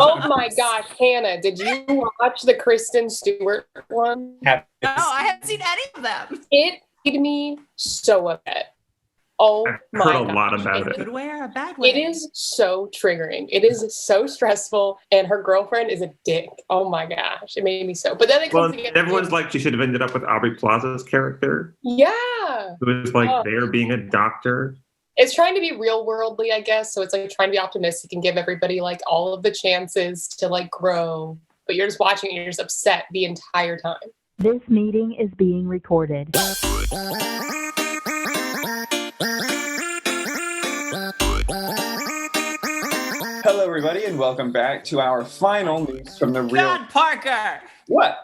Oh my gosh, Hannah, did you watch the Kristen Stewart one? No, I haven't seen any of them. It made me so upset. Oh my heard gosh. a lot about it. Good way or a bad way? It is so triggering. It is so stressful, and her girlfriend is a dick. Oh my gosh, it made me so. But then it comes together. Everyone's like, she should have ended up with Aubrey Plaza's character. Yeah. It was like there being a doctor. It's trying to be real worldly, I guess. So it's like trying to be optimistic and give everybody like all of the chances to like grow. But you're just watching and you're just upset the entire time. This meeting is being recorded. Hello, everybody, and welcome back to our final news from the real. God, Parker! What?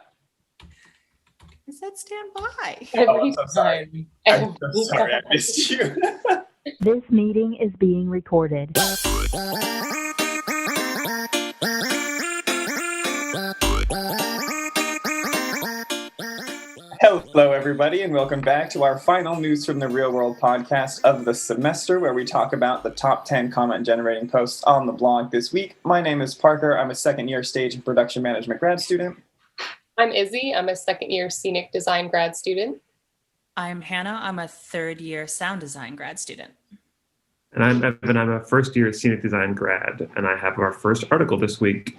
I said stand by. I'm so sorry. I'm so sorry I missed you. This meeting is being recorded. Hello, everybody, and welcome back to our final news from the real world podcast of the semester, where we talk about the top 10 comment generating posts on the blog this week. My name is Parker. I'm a second-year stage and production management grad student. I'm Izzy. I'm a second-year scenic design grad student. I'm Hannah. I'm a third-year sound design grad student. And I'm Evan. I'm a first-year scenic design grad, and I have our first article this week,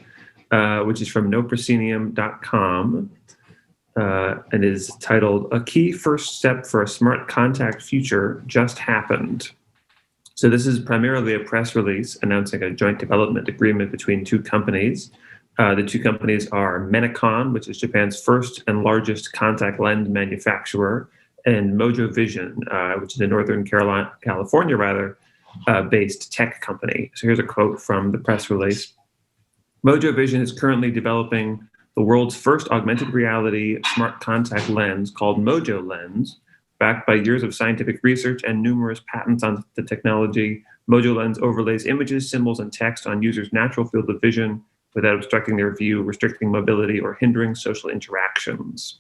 which is from noproscenium.com. And is titled, "A Key First Step for a Smart Contact Future Just Happened." So this is primarily a press release announcing a joint development agreement between two companies. The two companies are Menacon, which is Japan's first and largest contact lens manufacturer, and Mojo Vision, which is a Northern California based tech company. So here's a quote from the press release. Mojo Vision is currently developing the world's first augmented reality smart contact lens called Mojo Lens. Backed by years of scientific research and numerous patents on the technology, Mojo Lens overlays images, symbols, and text on users' natural field of vision without obstructing their view, restricting mobility, or hindering social interactions.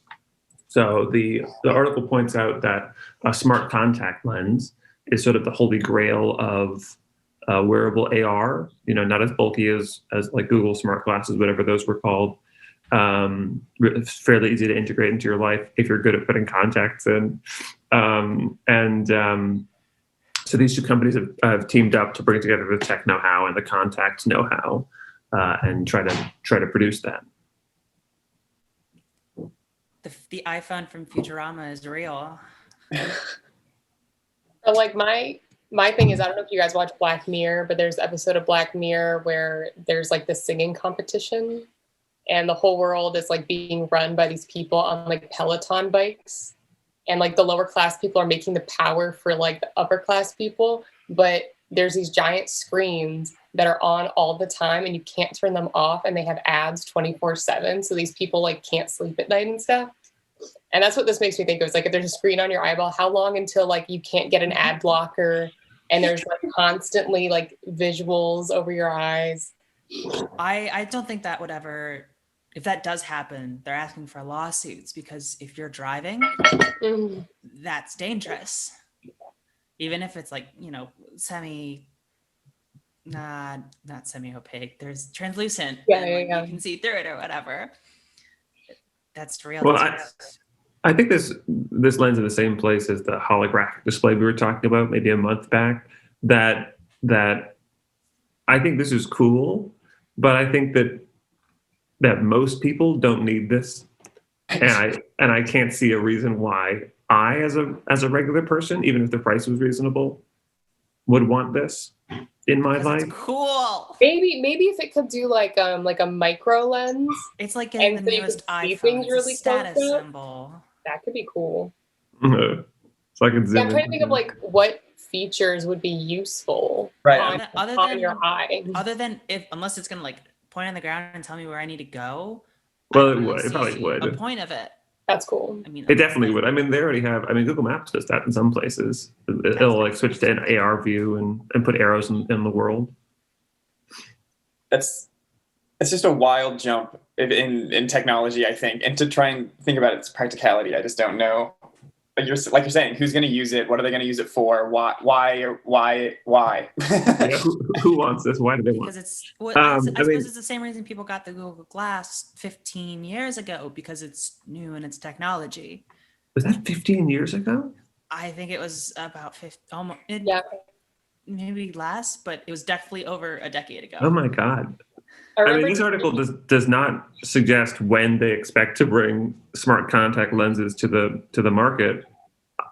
So the article points out that a smart contact lens is sort of the holy grail of wearable AR, not as bulky as like Google smart glasses, whatever those were called. It's fairly easy to integrate into your life if you're good at putting contacts in. So these two companies have teamed up to bring together the tech know-how and the contacts know-how and try to produce that. The iPhone from Futurama is real. So like my thing is, I don't know if you guys watch Black Mirror, but there's an episode of Black Mirror where there's like the singing competition. And the whole world is like being run by these people on like Peloton bikes. And like the lower class people are making the power for like the upper class people. But there's these giant screens that are on all the time and you can't turn them off. And they have ads 24/7. So these people like can't sleep at night and stuff. And that's what this makes me think of. It's like if there's a screen on your eyeball, how long until like you can't get an ad blocker and there's like constantly like visuals over your eyes? I don't think that would ever... If that does happen, they're asking for lawsuits because if you're driving, that's dangerous. Even if it's like, not semi-opaque. There's translucent. Yeah. You can see through it or whatever. That's real. Well, I think this lens in the same place as the holographic display we were talking about maybe a month back. That I think this is cool, but I think that most people don't need this, and I can't see a reason why I, as a regular person, even if the price was reasonable, would want this in my life. It's cool. Maybe if it could do like a micro lens. It's like getting the newest iPhone. It's really a status symbol. That could be cool. So I can zoom I'm trying to think of like what features would be useful Right. on your eye. Other than unless it's gonna like point on the ground and tell me where I need to go. Well, it would. It probably would. A point of it. That's cool. I mean, It definitely would. I mean, they already have. I mean, Google Maps does that in some places. It'll like switch to an AR view and put arrows in the world. It's just a wild jump in technology, I think. And to try and think about its practicality, I just don't know like you're saying, who's going to use it? What are they going to use it for? Why? Yeah, who wants this? Why do they want Because it? it's, well, I suppose it's the same reason people got the Google Glass 15 years ago, because it's new and it's technology. Was that 15 years ago? I think it was about 50, almost, Yeah. maybe less, but it was definitely over a decade ago. Oh my God. I I mean, remember this article does not suggest when they expect to bring smart contact lenses to the market.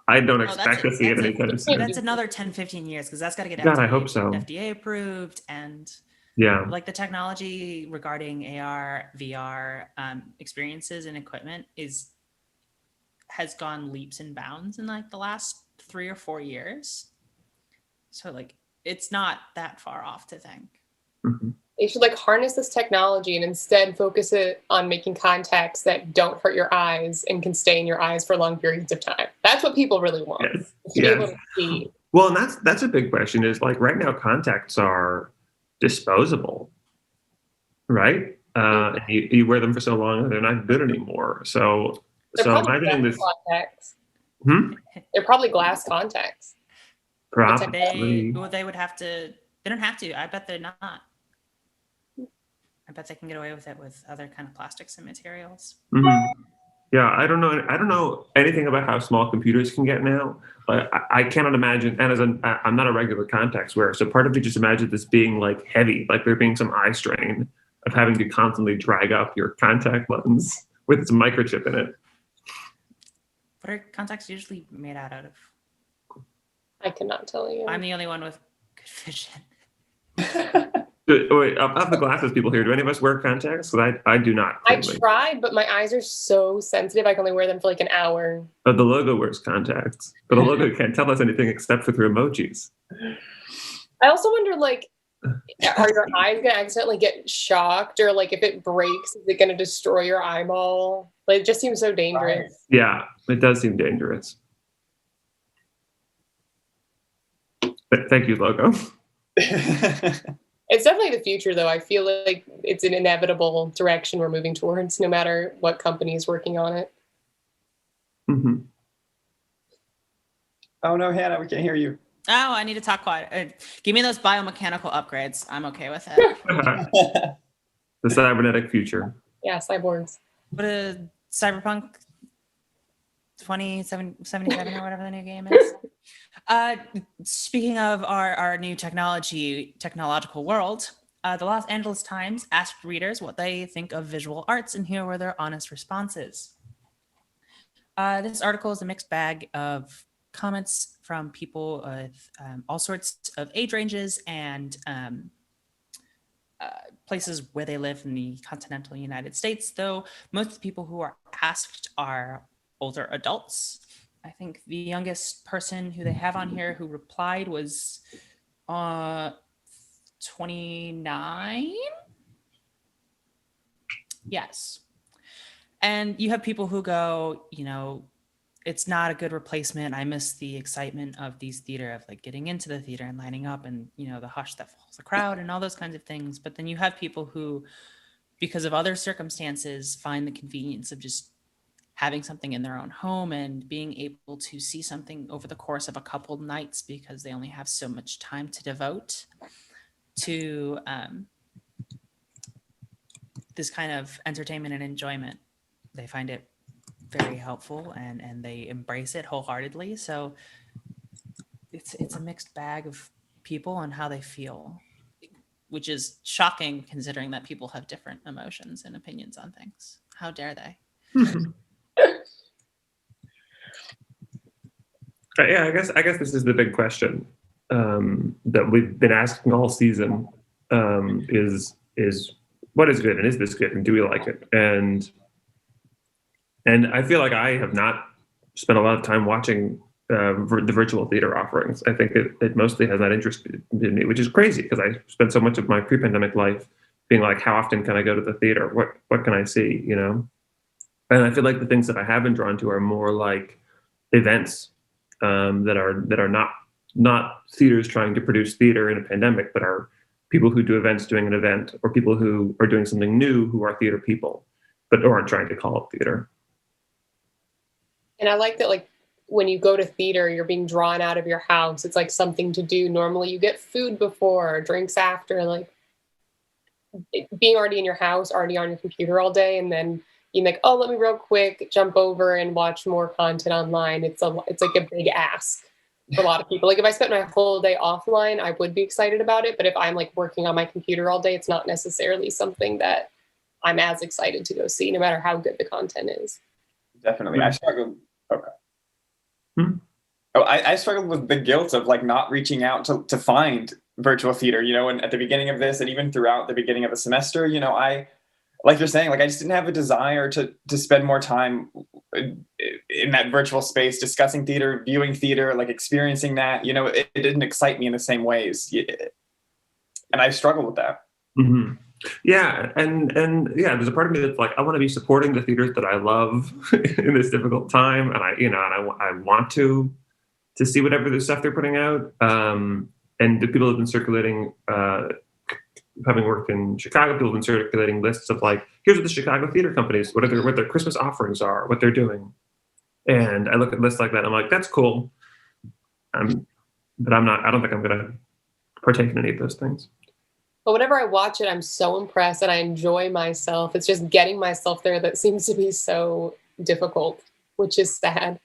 I don't expect to see it anytime soon. That's another 10, 15 years, because that's got to get God, I hope so. FDA approved, and Yeah. like the technology regarding AR, VR experiences and equipment has gone leaps and bounds in like the last 3 or 4 years. So like it's not that far off to think. Mhm. they should like harness this technology and instead focus it on making contacts that don't hurt your eyes and can stay in your eyes for long periods of time. That's what people really want. Yes. To be Yes. able to see. Well, and that's a big question. Is like right now contacts are disposable, right? You wear them for so long, they're not good anymore. So They're probably imagining glass this. contacts. Hmm? They're probably glass contacts. Probably. They would have to. They don't have to. I bet they're not. I bet they can get away with it with other kind of plastics and materials. Mhm. Yeah, I don't know anything about how small computers can get now, but I cannot imagine. And I'm not a regular contacts wearer, so part of me just imagines this being like heavy, like there being some eye strain of having to constantly drag up your contact lens with its microchip in it. What are contacts usually made out of? I cannot tell you. I'm the only one with good vision. Wait, of the glasses people here, do any of us wear contacts? Because I do not. I Clearly. tried, but my eyes are so sensitive. I can only wear them for like an hour. But the logo wears contacts, but the logo can't tell us anything except for through emojis. I also wonder, like, are your eyes gonna accidentally get shocked, or like if it breaks, is it gonna destroy your eyeball? Like, it just seems so dangerous. Yeah, it does seem dangerous. But thank you, logo. It's definitely the future, though. I feel like it's an inevitable direction we're moving towards, no matter what company is working on it. Mm-hmm. Oh no, Hannah, we can't hear you. Oh, I need to talk quiet. Give me those biomechanical upgrades. I'm okay with it. The cybernetic future. Yeah, cyborgs. What a Cyberpunk 2077 or whatever the new game is. Speaking of our new technological world, the Los Angeles Times asked readers what they think of visual arts, and here were their honest responses. This article is a mixed bag of comments from people with all sorts of age ranges and places where they live in the continental United States, though most of the people who are asked are older adults. I think the youngest person who they have on here who replied was 29. Yes. And you have people who go, it's not a good replacement. I miss the excitement of these theater, of like getting into the theater and lining up and, the hush that follows the crowd and all those kinds of things. But then you have people who, because of other circumstances, find the convenience of just having something in their own home and being able to see something over the course of a couple nights because they only have so much time to devote to this kind of entertainment and enjoyment. They find it very helpful and they embrace it wholeheartedly. So it's a mixed bag of people and how they feel, which is shocking considering that people have different emotions and opinions on things. How dare they? Yeah, I guess this is the big question that we've been asking all season: is what is good, and is this good, and do we like it? And I feel like I have not spent a lot of time watching the virtual theater offerings. I think it mostly has not interested me, which is crazy because I spent so much of my pre-pandemic life being like, how often can I go to the theater? What can I see? And I feel like the things that I have been drawn to are more like events that are not theaters trying to produce theater in a pandemic, but are people who do events doing an event, or people who are doing something new who are theater people, but aren't trying to call it theater. And I like that, like, when you go to theater, you're being drawn out of your house. It's like something to do. Normally you get food before, drinks after, like being already in your house, already on your computer all day, and then you're like, oh, let me real quick jump over and watch more content online. It's like a big ask for a lot of people. Like if I spent my whole day offline, I would be excited about it. But if I'm like working on my computer all day, it's not necessarily something that I'm as excited to go see, no matter how good the content is. Definitely. I struggled. Okay. Hmm? Oh, I struggled with the guilt of like not reaching out to find virtual theater, and at the beginning of this and even throughout the beginning of the semester, I, like you're saying, like I just didn't have a desire to spend more time in that virtual space discussing theater, viewing theater, like experiencing that. It didn't excite me in the same ways, and I struggled with that. Mm-hmm. Yeah, and yeah, there's a part of me that's like, I want to be supporting the theaters that I love in this difficult time, and I want to see whatever the stuff they're putting out. And the people have been circulating, having worked in Chicago, people have been circulating lists of like, here's what the Chicago theater companies, what their Christmas offerings are, what they're doing. And I look at lists like that, I'm like, that's cool. But I don't think I'm going to partake in any of those things. But whenever I watch it, I'm so impressed and I enjoy myself. It's just getting myself there that seems to be so difficult, which is sad.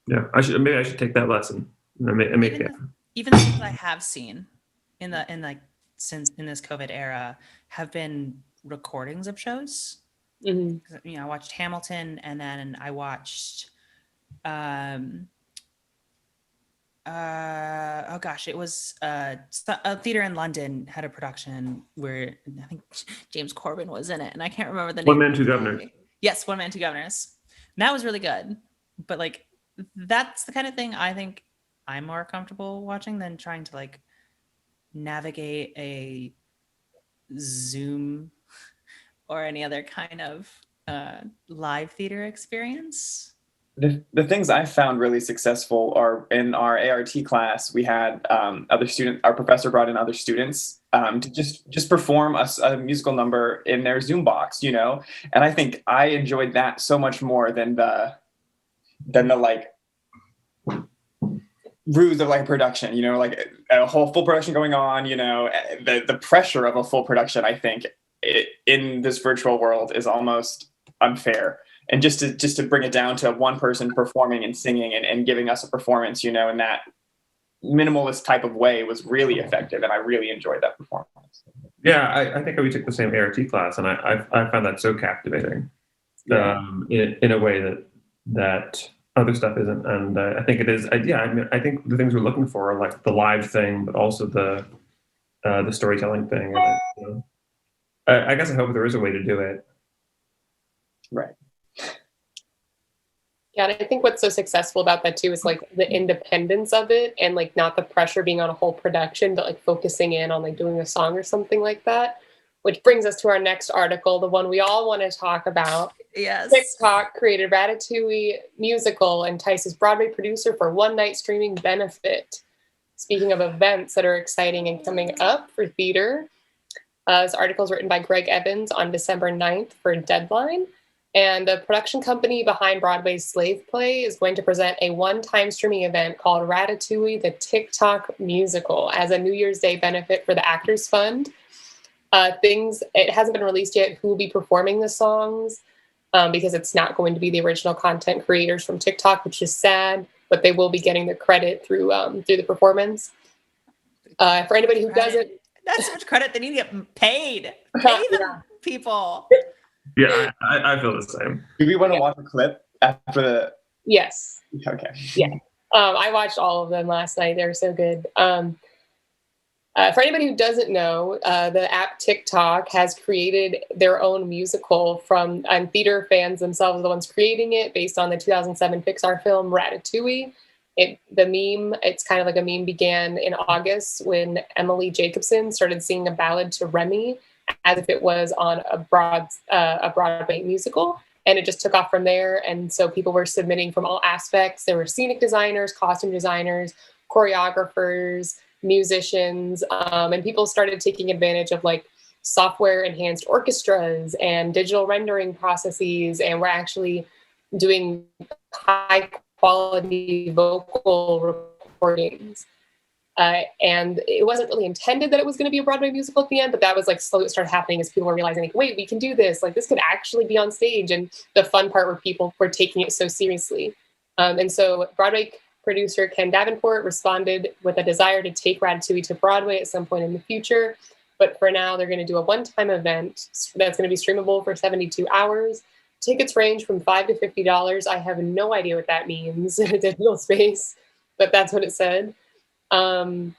Yeah, maybe I should take that lesson. Even the things I have seen in this COVID era have been recordings of shows. Mm-hmm. I watched Hamilton, and then I watched it was a theater in London had a production where I think James Corbin was in it, and I can't remember the name. One Man, Two Governors. Yes, One Man, Two Governors. And that was really good, but like that's the kind of thing I think I'm more comfortable watching than trying to like navigate a Zoom or any other kind of live theater experience. The things I found really successful are in our ART class. We had our professor brought in other students to just perform a musical number in their Zoom box, and I think I enjoyed that so much more than the like ruse of like production, like a whole full production going on, the pressure of a full production, I think in this virtual world is almost unfair. And just to bring it down to one person performing and singing and giving us a performance, in that minimalist type of way was really effective. And I really enjoyed that performance. Yeah, I think we took the same ART class, and I found that so captivating, in a way that other stuff isn't. And I think it is. I think the things we're looking for are like the live thing, but also the storytelling thing. And I guess I hope there is a way to do it. Right. Yeah, and I think what's so successful about that too is like the independence of it, and like not the pressure being on a whole production, but like focusing in on like doing a song or something like that. Which brings us to our next article, the one we all want to talk about. Yes. TikTok created Ratatouille musical, entices Broadway producer for one-night streaming benefit. Speaking of events that are exciting and coming up for theater, this article is written by Greg Evans on December 9th for Deadline. And the production company behind Broadway's Slave Play is going to present a one-time streaming event called Ratatouille, the TikTok musical, as a New Year's Day benefit for the Actors Fund. It hasn't been released yet who will be performing the songs, because it's not going to be the original content creators from TikTok, which is sad, but they will be getting the credit through the performance. For anybody who doesn't... That's so much credit. They need to get paid. Pay them, people. Yeah, I feel the same. Do we want to watch a clip after the... Yes. Okay. Yeah. I watched all of them last night. They were so good. For anybody who doesn't know, the app TikTok has created their own musical and theater fans themselves are the ones creating it based on the 2007 Pixar film Ratatouille. It's kind of like a meme began in August when Emily Jacobson started singing a ballad to Remy as if it was on a Broadway musical. And it just took off from there. And so people were submitting from all aspects. There were scenic designers, costume designers, choreographers, musicians, and people started taking advantage of like software enhanced orchestras and digital rendering processes. And we're actually doing high quality vocal recordings. And it wasn't really intended that it was going to be a Broadway musical at the end, but that was like slowly it started happening as people were realizing, like, wait, we can do this. Like, this could actually be on stage. And the fun part where people were taking it so seriously. And so Broadway producer Ken Davenport responded with a desire to take Ratatouille to Broadway at some point in the future. But for now, they're going to do a one-time event that's going to be streamable for 72 hours. Tickets range from $5 to $50. I have no idea what that means in a digital space, but that's what it said. And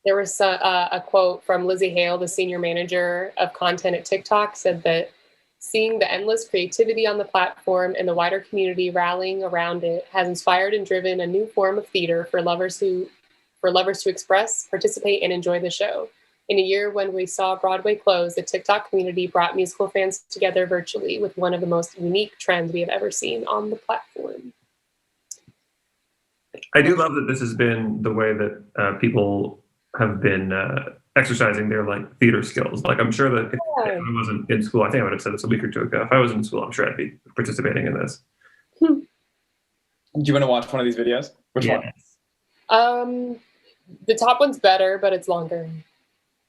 there was a quote from Lizzie Hale, the senior manager of content at TikTok, said that seeing the endless creativity on the platform and the wider community rallying around it has inspired and driven a new form of theater for lovers to express, participate, and enjoy the show. In a year when we saw Broadway close, the TikTok community brought musical fans together virtually with one of the most unique trends we have ever seen on the platform. I do love that this has been the way that people have been exercising their like theater skills. Like, I'm sure that if I wasn't in school, I think I would have said this a week or two ago. If I was in school, I'm sure I'd be participating in this. Do you want to watch one of these videos? Which one? The top one's better, but it's longer.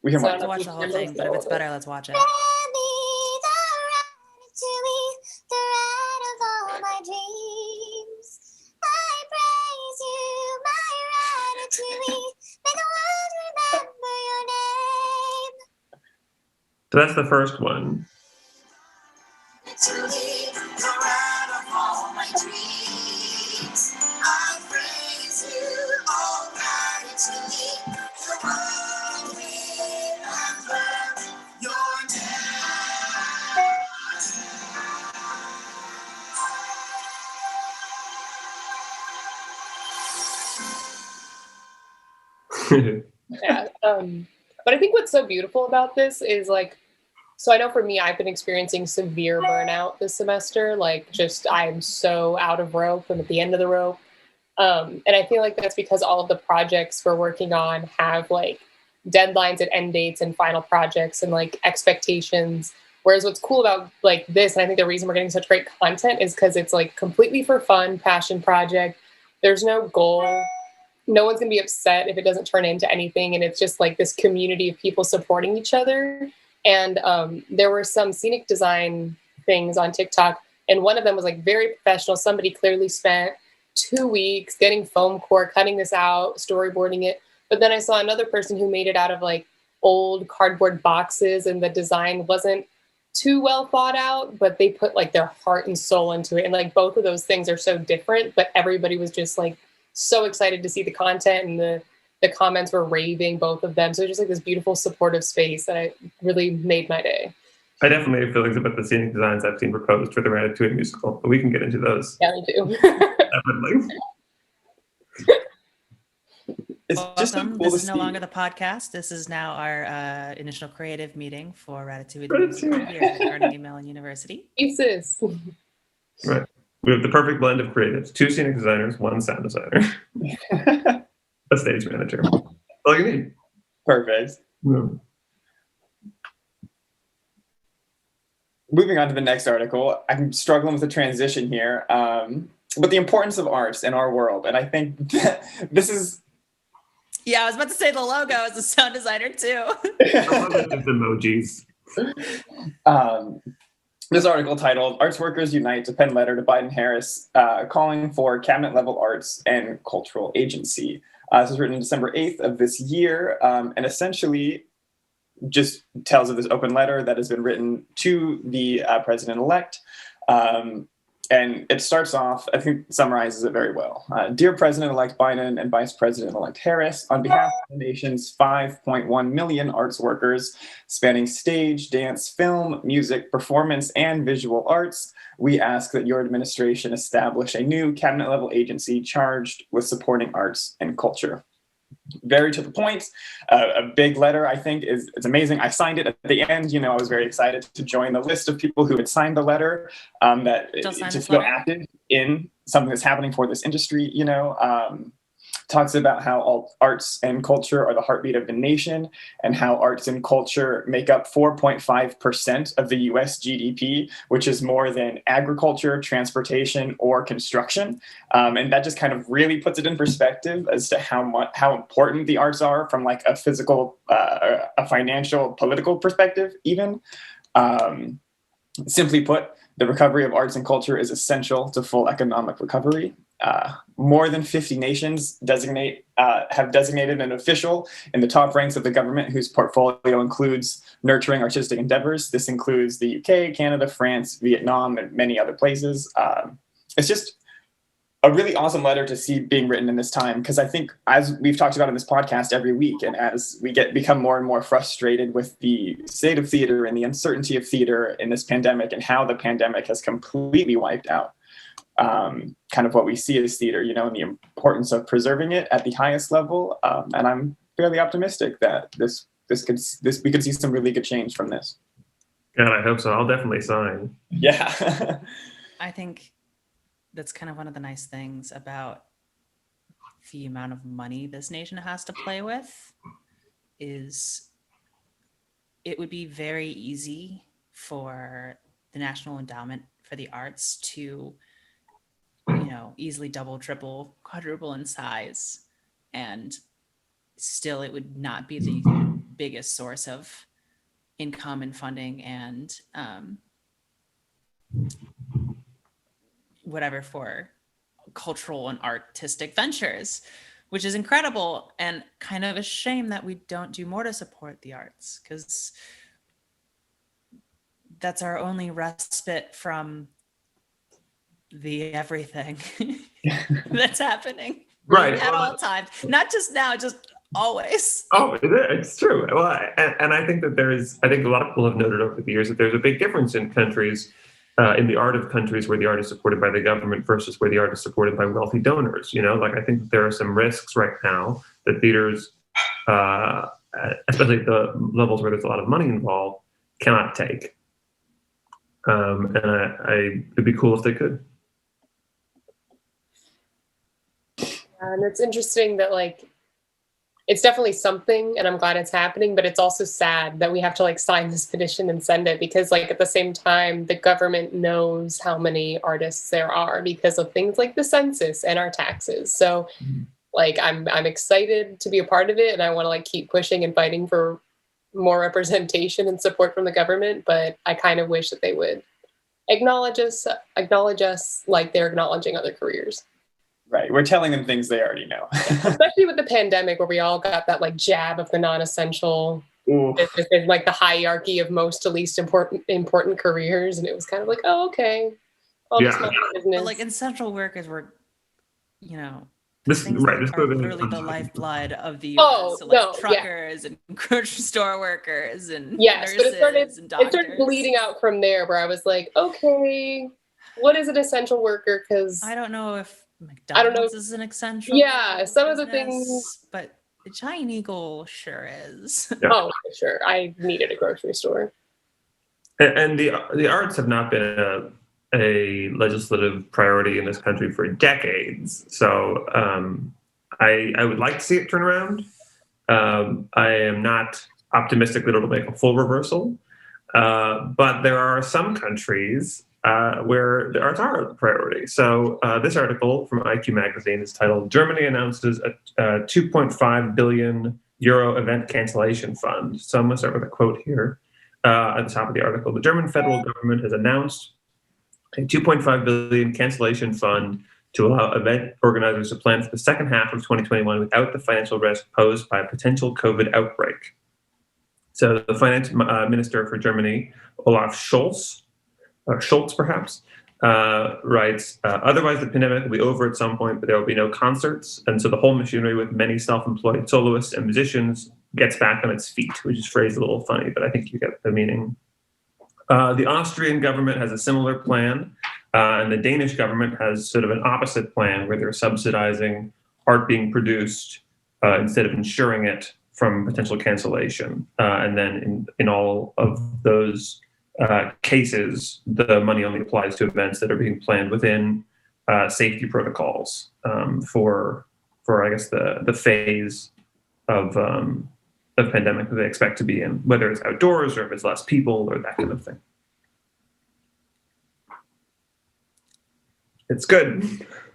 We can Let's watch the whole thing, but if it's better, let's watch it. So that's the first one. Yeah. But I think what's so beautiful about this is like, so I know for me, I've been experiencing severe burnout this semester. Like, just I'm so out of rope. I'm at the end of the rope. And I feel like that's because all of the projects we're working on have like deadlines and end dates and final projects and like expectations. Whereas what's cool about like this, and I think the reason we're getting such great content is because it's like completely for fun, passion project. There's no goal. No one's going to be upset if it doesn't turn into anything. And it's just like this community of people supporting each other. And there were some scenic design things on TikTok. And one of them was like very professional. Somebody clearly spent 2 weeks getting foam core, cutting this out, storyboarding it. But then I saw another person who made it out of like old cardboard boxes, and the design wasn't too well thought out, but they put like their heart and soul into it. And like both of those things are so different, but everybody was just like so excited to see the content, and the comments were raving, both of them. So it's just like this beautiful supportive space that I really made my day. I definitely have feelings about the scenic designs I've seen proposed for the Ratatouille musical, but we can get into those. Yeah, me too. Definitely. It's just so Welcome. cool This to is no see. longer the podcast. This is now our initial creative meeting for Ratatouille the musical here at Carnegie Mellon University. Pieces. Right. We have the perfect blend of creatives: 2 scenic designers, 1 sound designer, a stage manager. All you need. Perfect. Yeah. Moving on to the next article, I'm struggling with the transition here, but the importance of arts in our world. And I think that this is... Yeah, I was about to say the logo as a sound designer too. It's emojis. This article titled "Arts Workers Unite to Pen Letter to Biden-Harris Calling for Cabinet-Level Arts and Cultural Agency." This was written December 8th of this year, and essentially just tells of this open letter that has been written to the president-elect. And it starts off, I think summarizes it very well. "Dear President-elect Biden and Vice President-elect Harris, on behalf of the nation's 5.1 million arts workers spanning stage, dance, film, music, performance, and visual arts, we ask that your administration establish a new cabinet-level agency charged with supporting arts and culture." Very to the point, a big letter. I think it's amazing. I signed it at the end. I was very excited to join the list of people who had signed the letter. To feel active in something that's happening for this industry. talks about how all arts and culture are the heartbeat of the nation, and how arts and culture make up 4.5% of the US GDP, which is more than agriculture, transportation, or construction. And that just kind of really puts it in perspective as to how important the arts are from like a physical, a financial, political perspective, even. Simply put, the recovery of arts and culture is essential to full economic recovery. More than 50 nations have designated an official in the top ranks of the government whose portfolio includes nurturing artistic endeavors. This includes the UK, Canada, France, Vietnam, and many other places. It's just a really awesome letter to see being written in this time, because I think, as we've talked about in this podcast every week, and as we become more and more frustrated with the state of theater and the uncertainty of theater in this pandemic, and how the pandemic has completely wiped out kind of what we see as theater, you know, and the importance of preserving it at the highest level. And I'm fairly optimistic that we could see some really good change from this. God, I hope so. I'll definitely sign. Yeah. I think that's kind of one of the nice things about the amount of money this nation has to play with, is it would be very easy for the National Endowment for the Arts to, you know, easily double, triple, quadruple in size, and still it would not be the biggest source of income and funding and whatever for cultural and artistic ventures, which is incredible, and kind of a shame that we don't do more to support the arts, because that's our only respite from the everything that's happening Right. at all times, not just now, just always. Oh, it's true. Well, and I think that I think a lot of people have noted over the years that there's a big difference in countries, in the art of countries where the art is supported by the government versus where the art is supported by wealthy donors. You know, like I think that there are some risks right now that theaters, especially at the levels where there's a lot of money involved, cannot take. And it'd be cool if they could. And it's interesting that, like, it's definitely something, and I'm glad it's happening, but it's also sad that we have to like sign this petition and send it, because like at the same time, the government knows how many artists there are because of things like the census and our taxes. So like I'm excited to be a part of it, and I want to like keep pushing and fighting for more representation and support from the government, but I kind of wish that they would acknowledge us like they're acknowledging other careers. Right. We're telling them things they already know. Especially with the pandemic, where we all got that like jab of the non-essential. There's like the hierarchy of most to least important careers, and it was kind of like, oh, okay, all this money business. But like essential workers were, you know, This things right. that This are literally the lifeblood of the US. Oh, so like no, truckers and grocery store workers and yes, but nurses and doctors. it started bleeding out from there, where I was like, okay, what is an essential worker? Because I don't know if McDonald's is an essential. Yeah, some of the business, things, but the Giant Eagle sure is. Yeah. Oh, for sure. I needed a grocery store. And the arts have not been a legislative priority in this country for decades. So I would like to see it turn around. I am not optimistic that it'll make a full reversal, but there are some countries where the arts are a priority. So this article from IQ magazine is titled "Germany Announces a 2.5 billion euro event cancellation fund." So I'm going to start with a quote here at the top of the article. The German federal government has announced a 2.5 billion cancellation fund to allow event organizers to plan for the second half of 2021 without the financial risk posed by a potential COVID outbreak. So the finance minister for Germany, Olaf Scholz, perhaps, writes, otherwise the pandemic will be over at some point, but there will be no concerts. And so the whole machinery with many self-employed soloists and musicians gets back on its feet, which is phrased a little funny, but I think you get the meaning. The Austrian government has a similar plan, and the Danish government has sort of an opposite plan where they're subsidizing art being produced instead of insuring it from potential cancellation. And then in all of those cases, the money only applies to events that are being planned within safety protocols for for I guess the phase of pandemic that they expect to be in, whether it's outdoors or if it's less people or that kind of thing. It's good.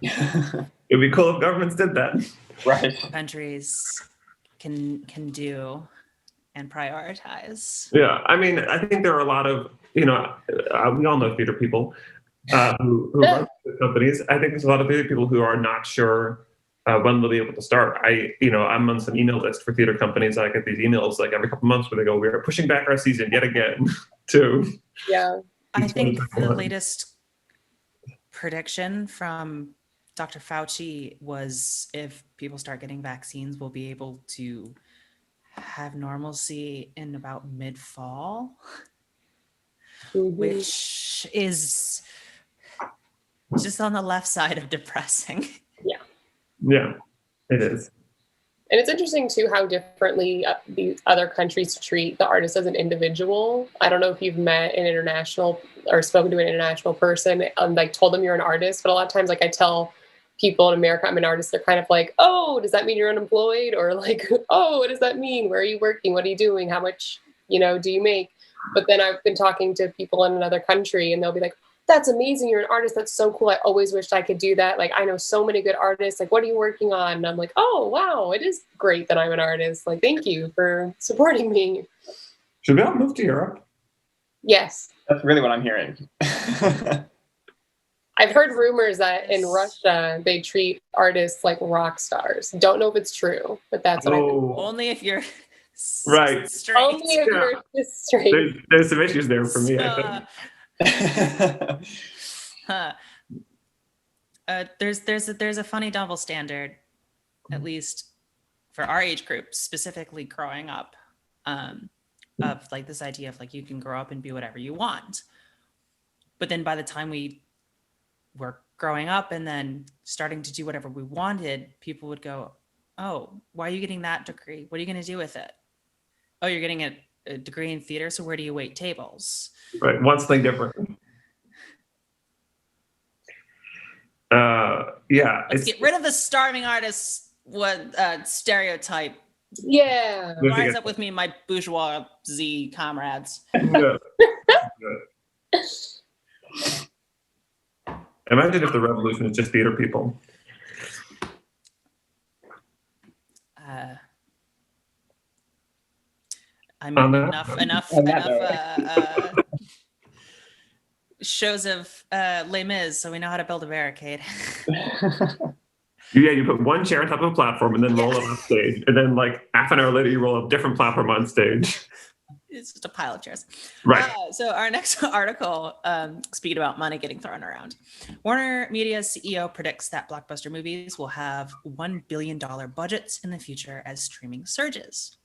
It'd be cool if governments did that. Right. Countries can do and prioritize. Yeah, I mean, I think there are a lot of, we all know theater people who run the companies. I think there's a lot of theater people who are not sure when they'll be able to start. I'm on some email list for theater companies. I get these emails like every couple months where they go, "We are pushing back our season yet again." Yeah. I think the latest prediction from Dr. Fauci was if people start getting vaccines, we'll be able to have normalcy in about mid-fall, which is just on the left side of depressing. Yeah, it is. And it's interesting too how differently the other countries treat the artist as an individual. I don't know if you've met an international or spoken to an international person and like told them you're an artist, but a lot of times like I tell people in America I'm an artist, they're kind of like, "Oh, does that mean you're unemployed?" Or like, "Oh, what does that mean? Where are you working? What are you doing? How much, do you make?" But then I've been talking to people in another country and they'll be like, "That's amazing. You're an artist. That's so cool. I always wished I could do that. Like, I know so many good artists. Like, what are you working on?" And I'm like, "Oh, wow. It is great that I'm an artist. Like, thank you for supporting me." Should we all move to Europe? Yes. That's really what I'm hearing. I've heard rumors that in Russia, they treat artists like rock stars. Don't know if it's true, but that's what I think. Only if you're Right. straight. Only if you're just straight. There's some issues there for me, I think. There's a funny double standard, at least for our age group, specifically growing up, of like this idea of like you can grow up and be whatever you want. But then by the time we were growing up and then starting to do whatever we wanted, people would go, "Oh, why are you getting that degree? What are you going to do with it? Oh, you're getting a degree in theater, so where do you wait tables?" Right, want something different. Yeah. Let's get rid of the starving artist stereotype. Yeah. Rise up with me, my bourgeoisie comrades. Yeah. Imagine if the revolution is just theater people. I mean, enough shows of Les Mis, so we know how to build a barricade. Yeah, you put one chair on top of a platform and then roll it off stage, and then like half an hour later, you roll a different platform on stage. It's just a pile of chairs. Right. So our next article, speaking about money getting thrown around, WarnerMedia's CEO predicts that blockbuster movies will have $1 billion budgets in the future as streaming surges.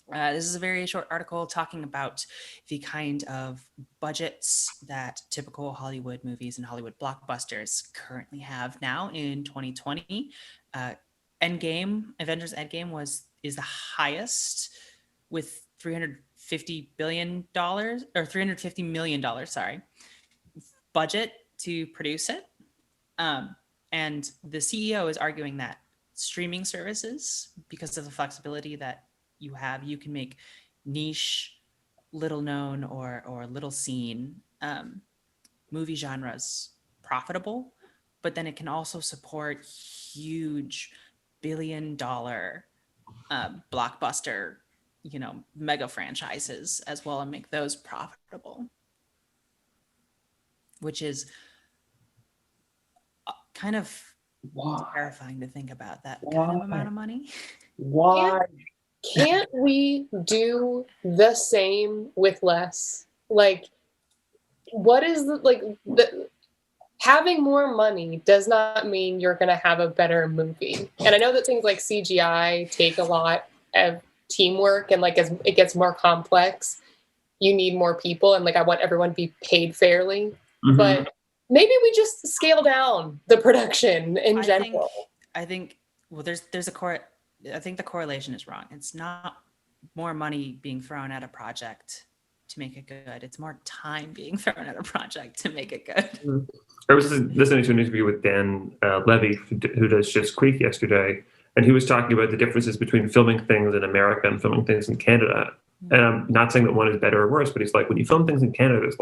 This is a very short article talking about the kind of budgets that typical Hollywood movies and Hollywood blockbusters currently have now in 2020. Avengers Endgame is the highest with $350 million, sorry, budget to produce it. And the CEO is arguing that streaming services, because of the flexibility that you can make niche, little known or little seen movie genres profitable, but then it can also support huge billion-dollar blockbuster, mega franchises as well and make those profitable, which is kind of terrifying to think about that kind of amount of money. Why? Can't we do the same with less? Like, what is having more money does not mean you're going to have a better movie. And I know that things like CGI take a lot of teamwork, and like as it gets more complex, you need more people, and like I want everyone to be paid fairly. Mm-hmm. But maybe we just scale down the production in general. I think there's a core. I think the correlation is wrong. It's not more money being thrown at a project to make it good. It's more time being thrown at a project to make it good. I was listening to an interview with Dan Levy, who does Schitt's Creek, yesterday, and he was talking about the differences between filming things in America and filming things in Canada. And I'm not saying that one is better or worse, but he's like, when you film things in Canada, there's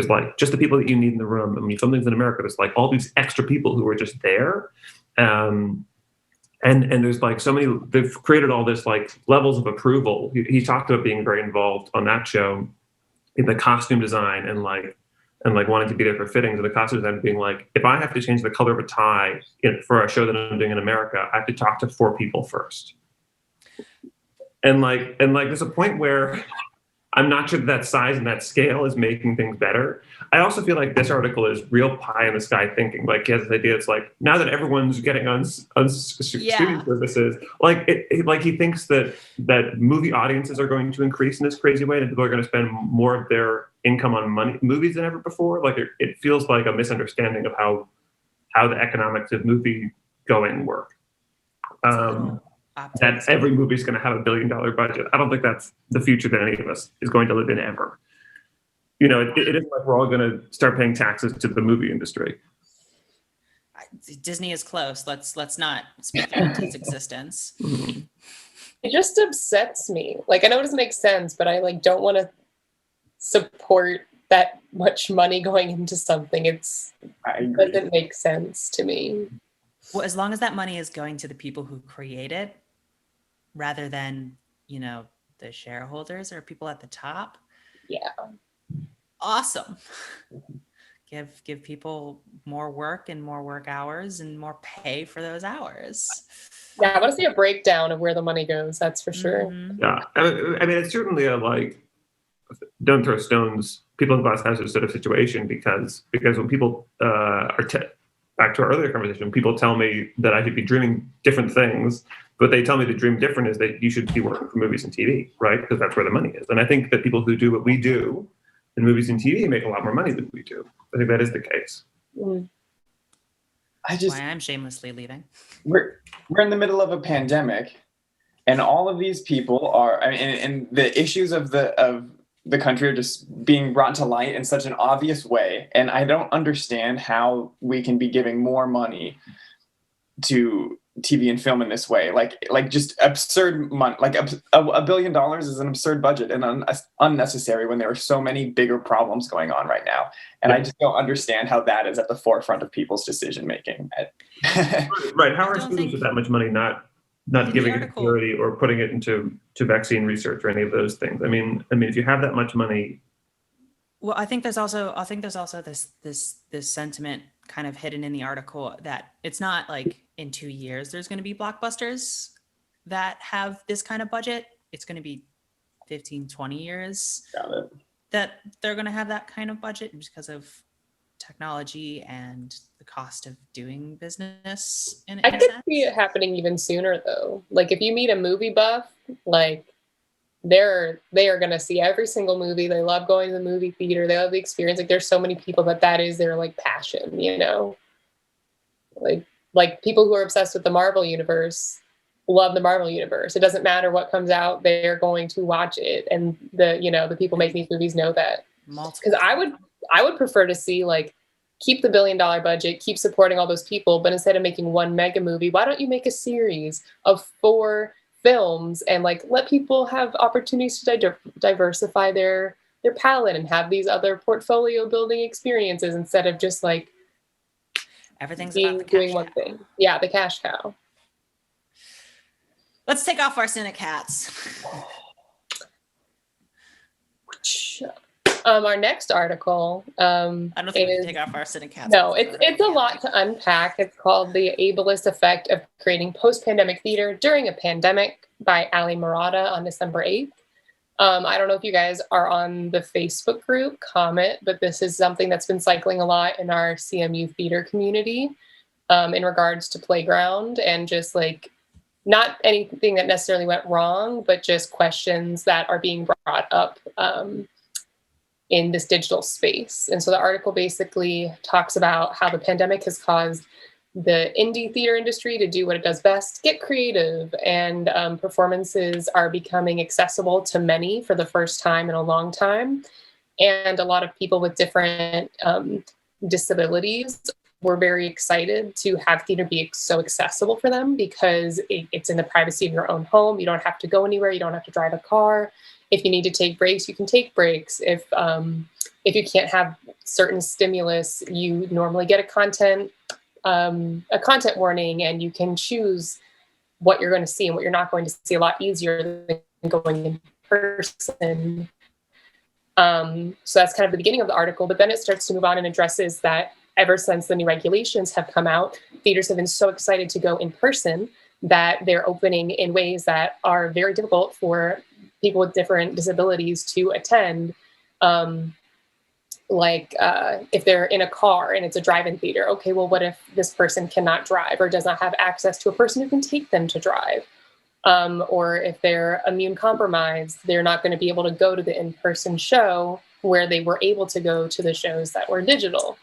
like just the people that you need in the room. And when you film things in America, there's like all these extra people who are just there. And there's like so many, they've created all this like levels of approval. He talked about being very involved on that show in the costume design and wanting to be there for fittings, and the costume design being like, if I have to change the color of a tie for a show that I'm doing in America, I have to talk to 4 people first. And there's a point where I'm not sure that size and that scale is making things better. I also feel like this article is real pie in the sky thinking. Like, he has this idea. It's like, now that everyone's getting on streaming services, like he thinks that movie audiences are going to increase in this crazy way, and people are going to spend more of their income on movies than ever before. Like, it feels like a misunderstanding of how the economics of movie going work. That every movie is going to have $1 billion budget. I don't think that's the future that any of us is going to live in ever. You know, it isn't like we're all going to start paying taxes to the movie industry. Disney is close. Let's not speak into its existence. It just upsets me. Like, I know it doesn't make sense, but I don't want to support that much money going into something. It doesn't make sense to me. Well, as long as that money is going to the people who create it, rather than, the shareholders or people at the top. Yeah. Awesome. Give people more work and more work hours and more pay for those hours. Yeah, I want to see a breakdown of where the money goes. That's for sure. Mm-hmm. Yeah, I mean, it's certainly a don't throw stones, people in glass houses sort of situation, because when people back to our earlier conversation, people tell me that I should be dreaming different things, but they tell me to dream different is that you should be working for movies and TV, right? Because that's where the money is. And I think that people who do what we do in movies and TV make a lot more money than we do. I think that is the case. Mm. Why I'm shamelessly leaving. We're in the middle of a pandemic, and all of these people are, and the issues of the country are just being brought to light in such an obvious way. And I don't understand how we can be giving more money to TV and film in this way. Like just absurd money. Like $1 billion is an absurd budget and unnecessary when there are so many bigger problems going on right now. And I just don't understand how that is at the forefront of people's decision making. Right. How are students with that much money not giving it security or putting it into vaccine research or any of those things? I mean, if you have that much money. Well, I think there's also this sentiment kind of hidden in the article that it's not like in 2 years there's going to be blockbusters that have this kind of budget. It's going to be 15, 20 years that they're going to have that kind of budget because of technology and the cost of doing business. I could see it happening even sooner, though. Like, if you meet a movie buff, they are going to see every single movie. They love going to the movie theater. They love the experience. Like, there's so many people that is their passion, like people who are obsessed with the Marvel universe love the Marvel universe. It doesn't matter what comes out. They're going to watch it. And the people making these movies know that. Because I would prefer to see keep the $1 billion budget, keep supporting all those people, but instead of making one mega movie, why don't you make a series of 4 films and let people have opportunities to diversify their palette and have these other portfolio building experiences instead of just everything's doing one thing. Yeah, the cash cow. Let's take off our cynic hats. Our next article. I don't think we can take off our cynic hats. No, it's a lot to unpack. It's called "The Ableist Effect of Creating Post-Pandemic Theater During a Pandemic" by Ali Murata on December 8th. I don't know if you guys are on the Facebook group Comment, but this is something that's been cycling a lot in our CMU theater community in regards to Playground and just not anything that necessarily went wrong, but just questions that are being brought up in this digital space. And so the article basically talks about how the pandemic has caused the indie theater industry to do what it does best, get creative. And performances are becoming accessible to many for the first time in a long time. And a lot of people with different disabilities were very excited to have theater be so accessible for them, because it's in the privacy of your own home. You don't have to go anywhere. You don't have to drive a car. If you need to take breaks, you can take breaks. If you can't have certain stimulus, you normally get a content warning, and you can choose what you're going to see and what you're not going to see a lot easier than going in person. So that's kind of the beginning of the article, but then it starts to move on and addresses that ever since the new regulations have come out, theaters have been so excited to go in person that they're opening in ways that are very difficult for people with different disabilities to attend. If they're in a car and it's a drive-in theater, okay, well, what if this person cannot drive or does not have access to a person who can take them to drive? Or if they're immune compromised, they're not going to be able to go to the in-person show where they were able to go to the shows that were digital.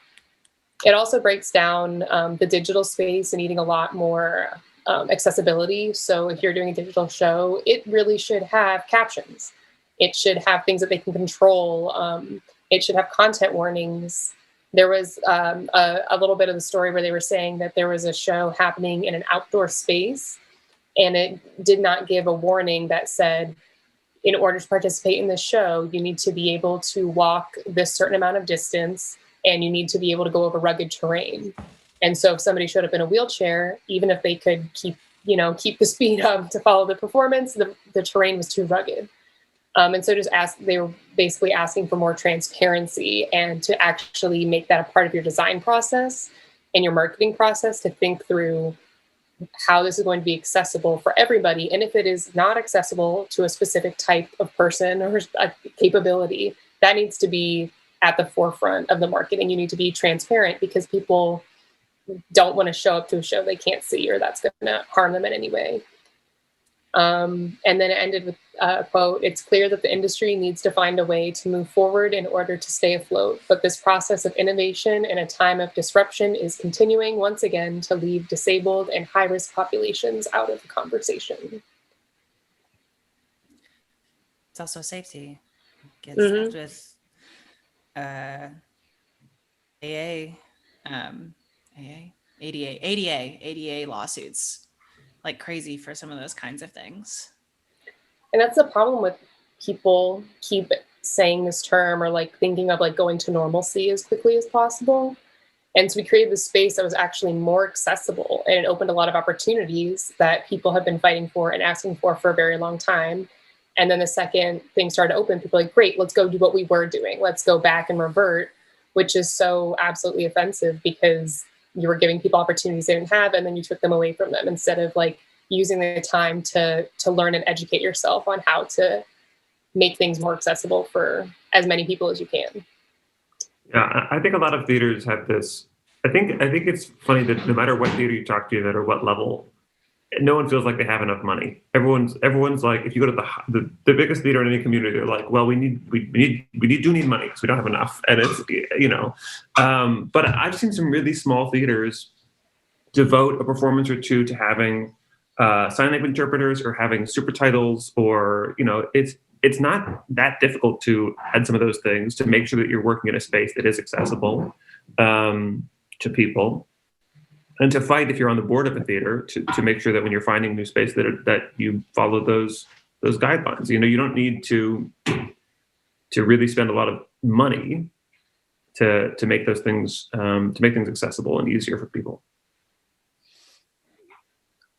It also breaks down the digital space and needing a lot more accessibility. So if you're doing a digital show, it really should have captions. It should have things that they can control. It should have content warnings. There was a little bit of the story where they were saying that there was a show happening in an outdoor space, and it did not give a warning that said, in order to participate in this show, you need to be able to walk this certain amount of distance, and you need to be able to go over rugged terrain. And so if somebody showed up in a wheelchair, even if they could keep the speed up to follow the performance, the terrain was too rugged. And so they were basically asking for more transparency and to actually make that a part of your design process and your marketing process, to think through how this is going to be accessible for everybody. And if it is not accessible to a specific type of person or a capability, that needs to be at the forefront of the marketing. You need to be transparent, because people don't want to show up to a show they can't see, or that's going to harm them in any way. And then it ended with a quote, "It's clear that the industry needs to find a way to move forward in order to stay afloat. But this process of innovation in a time of disruption is continuing once again to leave disabled and high-risk populations out of the conversation." It's also safety. Gets left with ADA lawsuits like crazy for some of those kinds of things. And that's the problem with people keep saying this term, or like thinking of like going to normalcy as quickly as possible. And so we created this space that was actually more accessible, and it opened a lot of opportunities that people have been fighting for and asking for a very long time. And then the second things started to open, people were like, great, let's go do what we were doing. Let's go back and revert, which is so absolutely offensive, because you were giving people opportunities they didn't have, and then you took them away from them instead of like using the time to learn and educate yourself on how to make things more accessible for as many people as you can. Yeah, I think a lot of theaters have this. I think it's funny that no matter what theater you talk to, no matter what level, no one feels like they have enough money. Everyone's like, if you go to the biggest theater in any community, they're like, well, we do need money because we don't have enough. And it's but I've seen some really small theaters devote a performance or two to having sign language interpreters or having super titles, or it's not that difficult to add some of those things to make sure that you're working in a space that is accessible to people. And to fight, if you're on the board of a theater, to make sure that when you're finding new space that you follow those guidelines. You don't need to really spend a lot of money to make those things accessible and easier for people.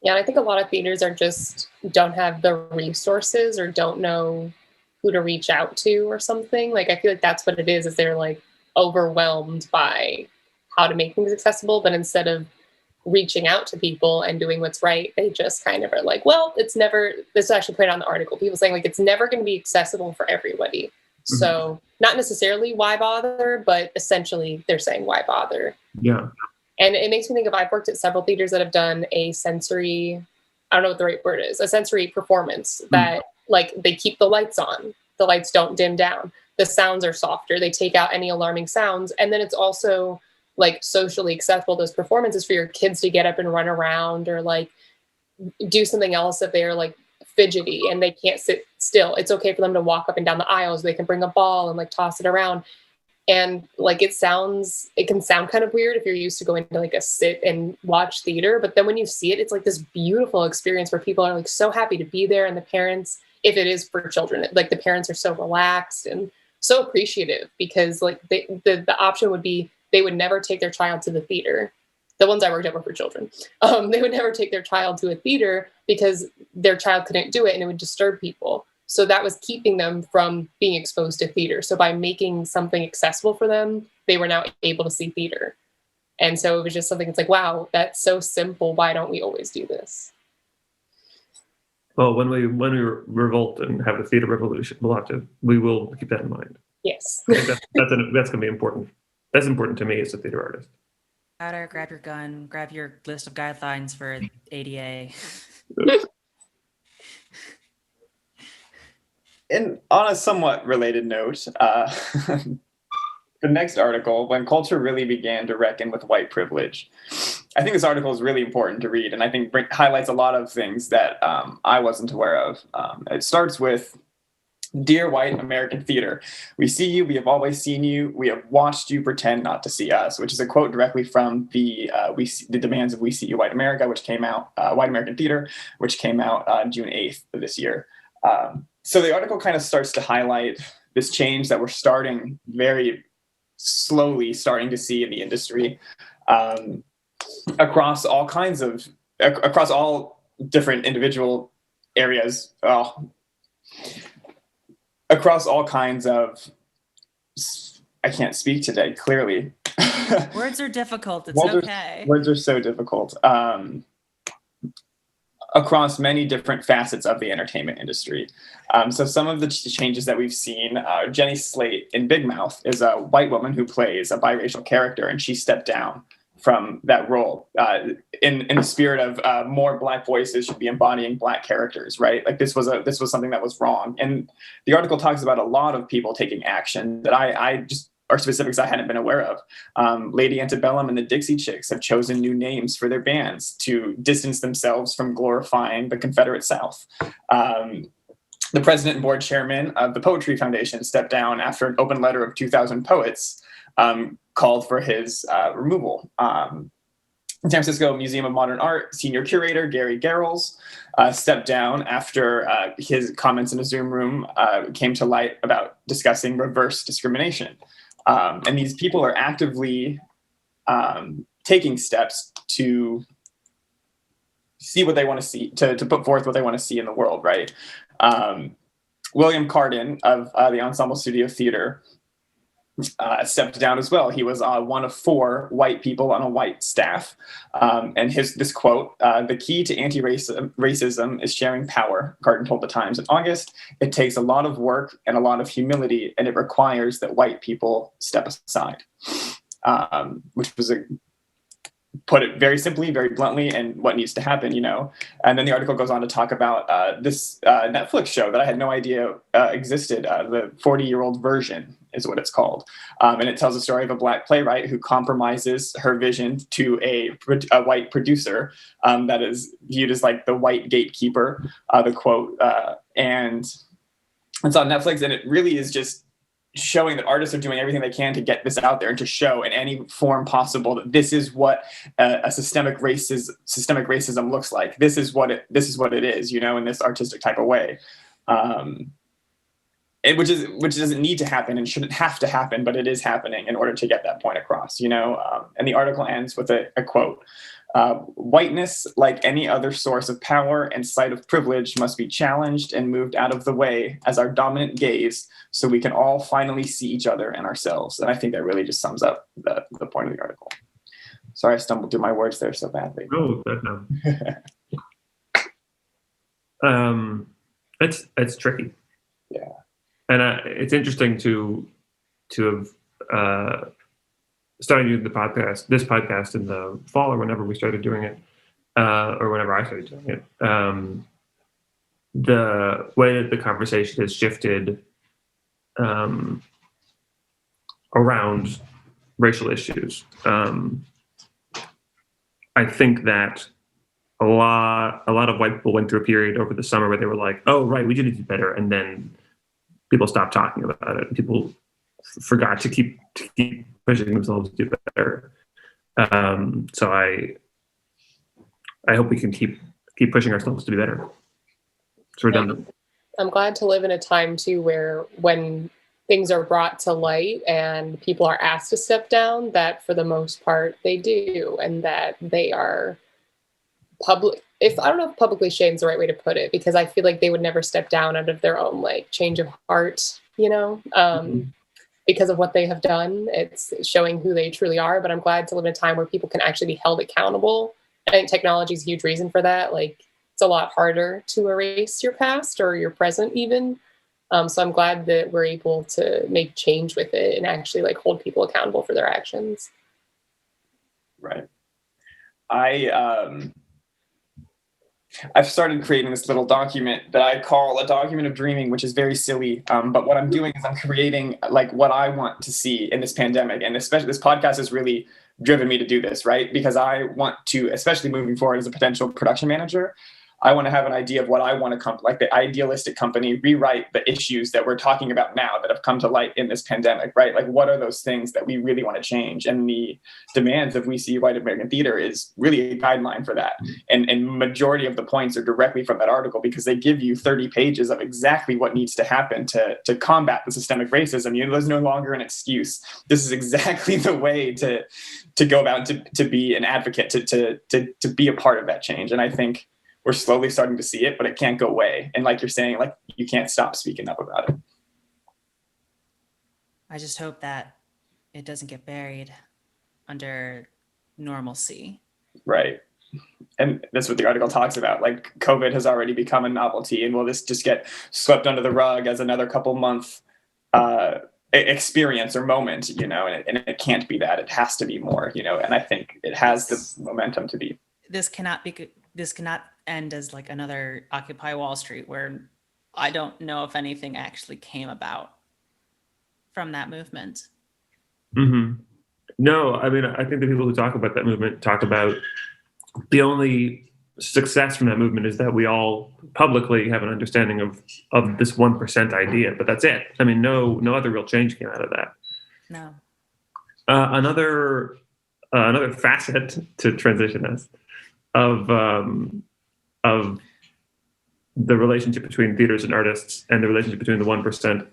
Yeah, and I think a lot of theaters don't have the resources, or don't know who to reach out to or something. Like, I feel like that's what it is they're like overwhelmed by how to make things accessible, but instead of reaching out to people and doing what's right, they just kind of are like, well, this is actually put on the article, people saying like, it's never going to be accessible for everybody. Mm-hmm. So not necessarily why bother, but essentially they're saying why bother. Yeah. And it makes me think of, I've worked at several theaters that have done a sensory, I don't know what the right word is, a sensory performance that like they keep the lights on, the lights don't dim down, the sounds are softer, they take out any alarming sounds. And then it's also like socially acceptable those performances for your kids to get up and run around or like do something else if they're like fidgety and they can't sit still. It's okay for them to walk up and down the aisles. They can bring a ball and like toss it around. And like it can sound kind of weird if you're used to going to like a sit and watch theater, but then when you see it, it's like this beautiful experience where people are like so happy to be there, and the parents, if it is for children, like the parents are so relaxed and so appreciative, because like the option would be they would never take their child to the theater. The ones I worked at were for children. They would never take their child to a theater because their child couldn't do it and it would disturb people. So that was keeping them from being exposed to theater. So by making something accessible for them, they were now able to see theater. And so it was just something that's like, wow, that's so simple. Why don't we always do this? Well, when we revolt and have a theater revolution, we will keep that in mind. Yes. I think that's going to be important. That's important to me as a theater artist. Powder, grab your gun, grab your list of guidelines for ADA. And on a somewhat related note, the next article, When Culture Really Began to Reckon with White Privilege. I think this article is really important to read, and I think highlights a lot of things that I wasn't aware of. It starts with, "Dear white American theater, we see you, we have always seen you, we have watched you pretend not to see us," which is a quote directly from the demands of We See You White America, which came out, White American Theater, which came out June 8th of this year. So the article kind of starts to highlight this change that we're very slowly starting to see in the industry across all different individual areas, across all kinds of, I can't speak today, clearly. Words are difficult. It's okay. Words are so difficult. Across many different facets of the entertainment industry. So some of the changes that we've seen, Jenny Slate in Big Mouth is a white woman who plays a biracial character, and she stepped down from that role in the spirit of more Black voices should be embodying Black characters, right? Like this was something that was wrong. And the article talks about a lot of people taking action that I just are specifics I hadn't been aware of. Lady Antebellum and the Dixie Chicks have chosen new names for their bands to distance themselves from glorifying the Confederate South. The president and board chairman of the Poetry Foundation stepped down after an open letter of 2,000 poets called for his removal. San Francisco Museum of Modern Art senior curator Gary Garrels stepped down after his comments in a Zoom room came to light about discussing reverse discrimination. And these people are actively taking steps to see what they want to see, to put forth what they want to see in the world, right? William Carden of the Ensemble Studio Theater stepped down as well. He was one of 4 white people on a white staff. And this quote, "The key to anti-racism is sharing power," Carden told the Times in August. "It takes a lot of work and a lot of humility, and it requires that white people step aside," which was put it very simply, very bluntly, and what needs to happen, you know. And then the article goes on to talk about this Netflix show that I had no idea existed. The 40-Year-Old Version is what it's called. And it tells the story of a Black playwright who compromises her vision to a white producer that is viewed as like the white gatekeeper, the quote. And it's on Netflix, and it really is just showing that artists are doing everything they can to get this out there and to show in any form possible that this is what a systemic racism looks like. This is what it is, you know, in this artistic type of way, which doesn't need to happen and shouldn't have to happen, but it is happening in order to get that point across, you know. And the article ends with a quote. "Whiteness, like any other source of power and site of privilege, must be challenged and moved out of the way as our dominant gaze, so we can all finally see each other and ourselves." And I think that really just sums up the point of the article. Sorry, I stumbled through my words there so badly. Oh, no. It's tricky. Yeah. And it's interesting to have starting to do this podcast in the fall or whenever we started doing it, or whenever I started doing it. The way that the conversation has shifted around racial issues. I think that a lot of white people went through a period over the summer where they were like, "Oh, right, we did do better," and then people stopped talking about it. People forgot to keep pushing themselves to do better. So I hope we can keep pushing ourselves to be better. It's redundant. I'm glad to live in a time too where when things are brought to light and people are asked to step down, that for the most part they do, and that they are public. If I don't know if publicly shamed is the right way to put it, because I feel like they would never step down out of their own like change of heart, because of what they have done. It's showing who they truly are. But I'm glad to live in a time where people can actually be held accountable. I think technology is a huge reason for that. Like, it's a lot harder to erase your past or your present even. So I'm glad that we're able to make change with it and actually like hold people accountable for their actions. Right. I've started creating this little document that I call a document of dreaming, which is very silly. But what I'm doing is I'm creating like what I want to see in this pandemic. And especially this podcast has really driven me to do this, right? Because I want to, especially moving forward as a potential production manager, I want to have an idea of what I want to like the idealistic company, rewrite the issues that we're talking about now that have come to light in this pandemic, right? Like, what are those things that we really want to change? And the demands of We See White American Theater is really a guideline for that. And majority of the points are directly from that article, because they give you 30 pages of exactly what needs to happen to combat the systemic racism. There's no longer an excuse. This is exactly the way to go about to be an advocate, to be a part of that change. And I think we're slowly starting to see it, but it can't go away. And like you're saying, like, you can't stop speaking up about it. I just hope that it doesn't get buried under normalcy. Right. And that's what the article talks about. Like, COVID has already become a novelty, and will this just get swept under the rug as another couple month experience or moment, and it can't be that. It has to be more, and I think it has the momentum to be. This cannot end as like another Occupy Wall Street, where I don't know if anything actually came about from that movement. Mm-hmm. No, I mean, I think the people who talk about that movement talk about the only success from that movement is that we all publicly have an understanding of this 1% idea, but that's it. I mean, no other real change came out of that. No. Another facet to transition us of the relationship between theaters and artists, and the relationship between the 1%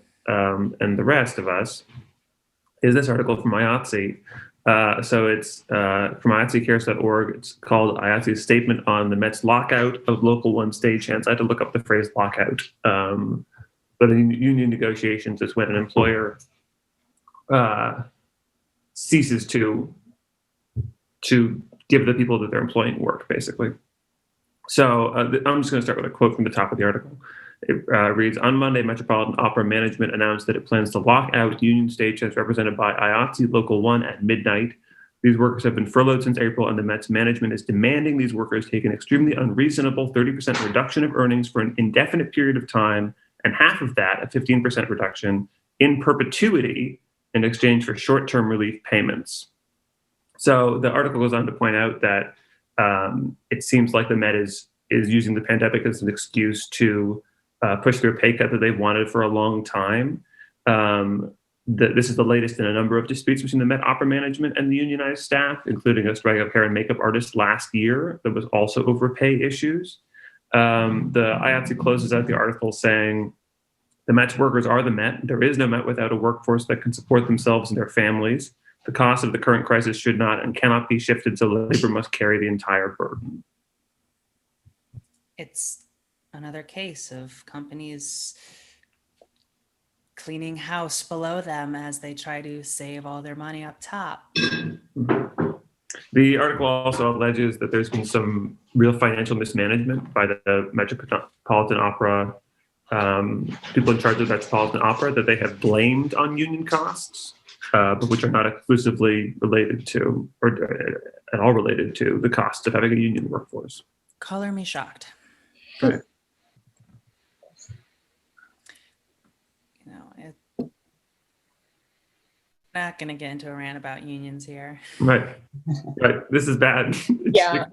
and the rest of us, is this article from IATSE. So it's from IATSEcares.org. It's called IATSE's Statement on the Met's Lockout of Local 1 Stagehands. I had to look up the phrase lockout. But in union negotiations is when an employer ceases to give the people that they're employing work, basically. So I'm just going to start with a quote from the top of the article. It reads, on Monday, Metropolitan Opera Management announced that it plans to lock out union stagehands represented by IATSE Local 1 at midnight. These workers have been furloughed since April, and the Met's management is demanding these workers take an extremely unreasonable 30% reduction of earnings for an indefinite period of time, and half of that, a 15% reduction, in perpetuity in exchange for short-term relief payments. So the article goes on to point out that it seems like the Met is using the pandemic as an excuse to push through a pay cut that they've wanted for a long time. This is the latest in a number of disputes between the Met Opera management and the unionized staff, including a strike of hair and makeup artists last year that was also over pay issues. The IATSE closes out the article saying, the Met's workers are the Met. There is no Met without a workforce that can support themselves and their families. The cost of the current crisis should not and cannot be shifted, so labor must carry the entire burden. It's another case of companies cleaning house below them as they try to save all their money up top. The article also alleges that there's been some real financial mismanagement by the Metropolitan Opera, people in charge of Metropolitan Opera, that they have blamed on union costs, but which are not exclusively related to, or at all related to, the cost of having a union workforce. Color me shocked. Right. not going to get into a rant about unions here. Right. This is bad. Yeah.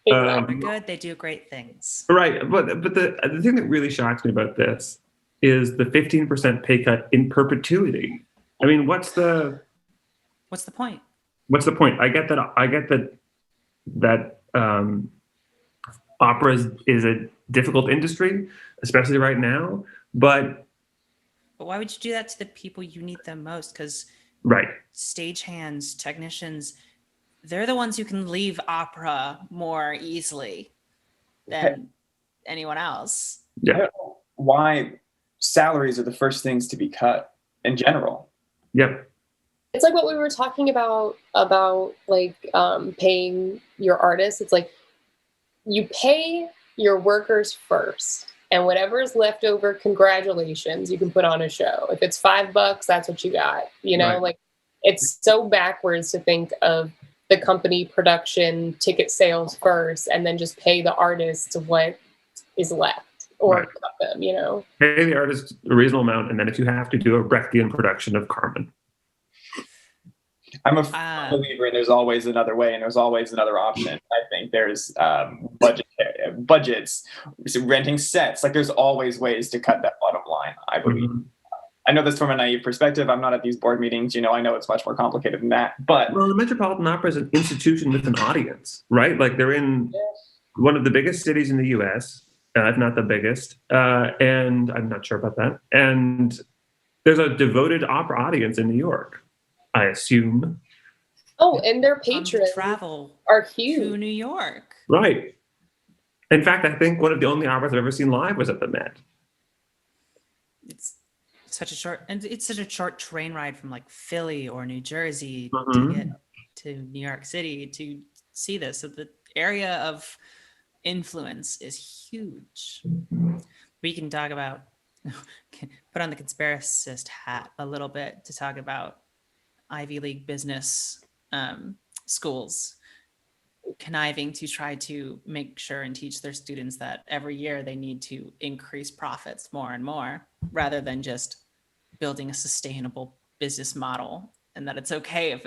They're good. They do great things. Right. But the thing that really shocks me about this is the 15% pay cut in perpetuity. I mean, what's the point? What's the point? I get that opera is a difficult industry, especially right now. But why would you do that to the people you need the most? Because right, stagehands, technicians, they're the ones who can leave opera more easily than anyone else. I don't know why salaries are the first things to be cut in general. Yep. It's like what we were talking about like paying your artists. It's like you pay your workers first, and whatever is left over, congratulations, you can put on a show. If it's $5, that's what you got. You know, Right. like it's so backwards to think of the company production ticket sales first, and then just pay the artists what is left or Right. cut them. You know, Pay the artist a reasonable amount, and then if you have to, do a Brechtian production of Carmen. I'm a believer in there's always another way and there's always another option. I think there's budgets, renting sets. Like there's always ways to cut that bottom line, I believe. Mm-hmm. I know this from a naive perspective. I'm not at these board meetings. You know, I know it's much more complicated than that. But well, the Metropolitan Opera is an institution with an audience, right? Like they're in one of the biggest cities in the U.S., if not the biggest, and I'm not sure about that. And there's a devoted opera audience in New York, I assume. Oh, and their patrons travel are huge to New York. Right. In fact, I think one of the only operas I've ever seen live was at the Met. It's such a short train ride from like Philly or New Jersey Mm-hmm. to get to New York City to see this. So the area of influence is huge. We can talk about, put on the conspiracist hat a little bit to talk about Ivy League business schools conniving to try to make sure and teach their students that every year they need to increase profits more and more rather than just building a sustainable business model, and that it's okay if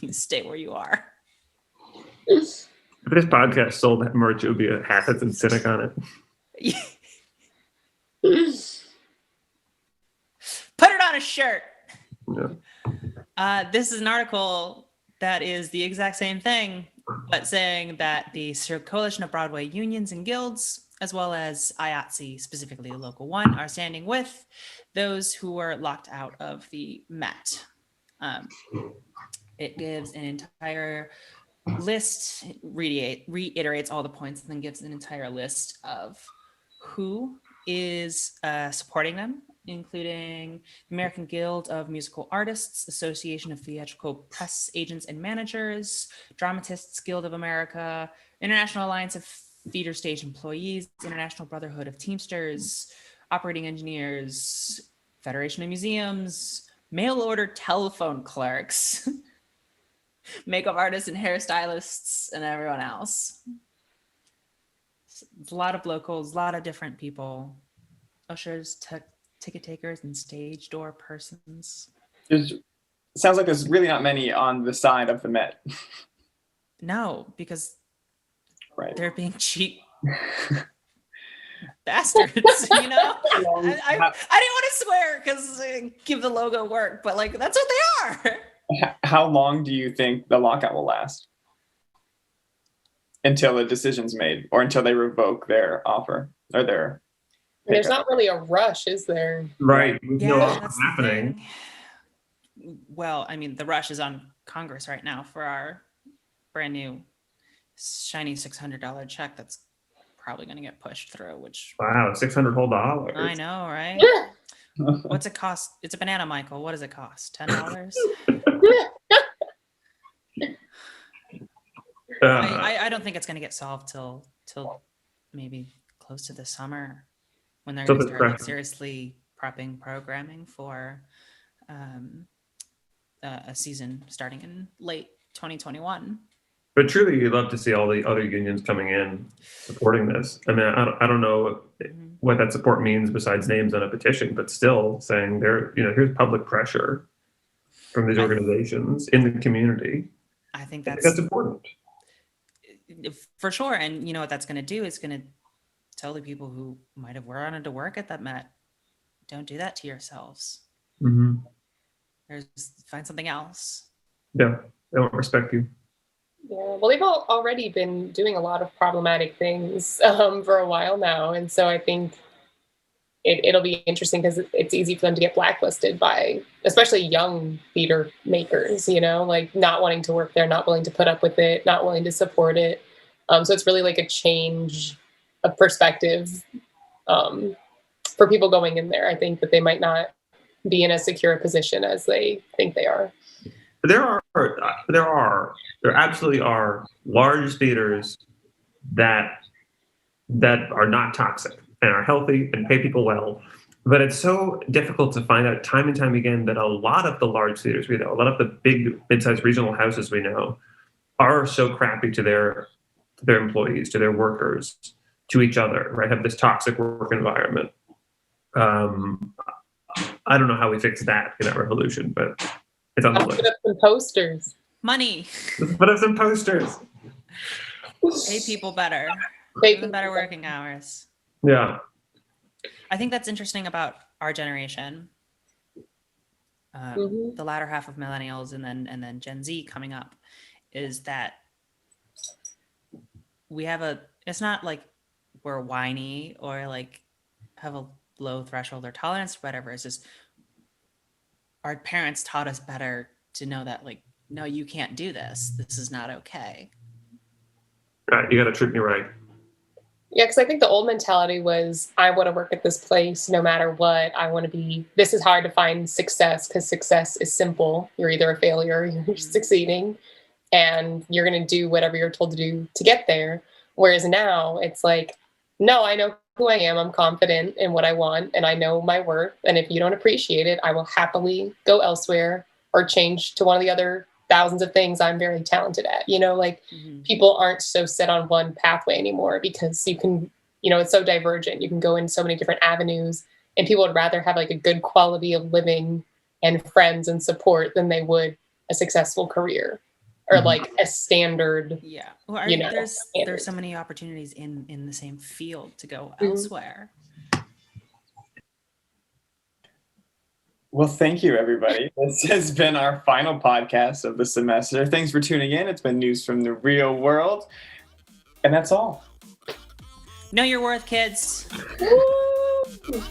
you stay where you are. If this podcast sold that merch, it would be a hat that said Cynic on it. Put it on a shirt. Yeah. This is an article that is the exact same thing, but saying that the Coalition of Broadway Unions and Guilds, as well as IATSE, specifically Local 1, are standing with those who were locked out of the Met. It gives an entire list, reiterates all the points, and then gives an entire list of who is supporting them, including the American Guild of Musical Artists, Association of Theatrical Press Agents and Managers, Dramatists Guild of America, International Alliance of Theater Stage Employees, International Brotherhood of Teamsters, Operating Engineers, Federation of Museums, Mail Order Telephone Clerks, Makeup Artists and Hairstylists, and everyone else. A lot of locals, a lot of different people, ushers, ticket takers, and stage door persons. it sounds like there's really not many on the side of the Met. No, because Right. they're being cheap bastards, you know? I didn't want to swear because give the logo work, but like that's what they are. How long do you think the lockout will last? Until a decision's made or until they revoke their offer or their There's not really a rush, is there? Right. Yeah, that's happening. Well, I mean, the rush is on Congress right now for our brand new shiny $600 check that's probably going to get pushed through, which Wow, $600 whole dollars. I know, right? What's it cost? It's a banana, Michael. What does it cost? $10? I don't think it's going to get solved till maybe close to the summer when they're going to start like, seriously prepping programming for a season starting in late 2021. But truly, you'd love to see all the other unions coming in supporting this. I mean, I don't know what that support means besides names on a petition, but still saying here's public pressure from these organizations in the community. I think that's important. For sure. And you know what that's going to do? It's going to tell the people who might have wanted to work at that Met, don't do that to yourselves. Mm-hmm. Find something else. Yeah, they won't respect you. Yeah, well, they've already been doing a lot of problematic things for a while now. And so I think it'll be interesting because it's easy for them to get blacklisted by especially young theater makers, like not wanting to work there, not willing to put up with it, not willing to support it. So it's really like a change of perspective for people going in there. I think that they might not be in as secure a position as they think they are. There absolutely are large theaters that are not toxic and are healthy and pay people well. But it's so difficult to find out time and time again that a lot of the large theaters we know, a lot of the big mid-sized regional houses we know are so crappy to their employees, to their workers, to each other, right? Have this toxic work environment. I don't know how we fix that in that revolution, but it's on the list. Put up some posters. Money. Let's put up some posters. Pay people better. Pay Give better working hours. Yeah. I think that's interesting about our generation. The latter half of millennials and then Gen Z coming up is that we have it's not like we're whiny or like have a low threshold or tolerance or whatever. It's just our parents taught us better to know that, like, no, you can't do this. This is not okay. Right. You got to treat me right. Yeah, because I think the old mentality was, I want to work at this place no matter what. I want to be, this is hard to find success because success is simple. You're either a failure or you're succeeding, and you're going to do whatever you're told to do to get there. Whereas now it's like, no, I know who I am. I'm confident in what I want and I know my worth. And if you don't appreciate it, I will happily go elsewhere or change to one of the other thousands of things I'm very talented at. People aren't so set on one pathway anymore because you can, it's so divergent. You can go in so many different avenues, and people would rather have like a good quality of living and friends and support than they would a successful career or like a standard. Yeah. Well, there's so many opportunities in the same field to go elsewhere. Well, thank you, everybody. This has been our final podcast of the semester. Thanks for tuning in. It's been news from the real world. And that's all. Know your worth, kids. Woo!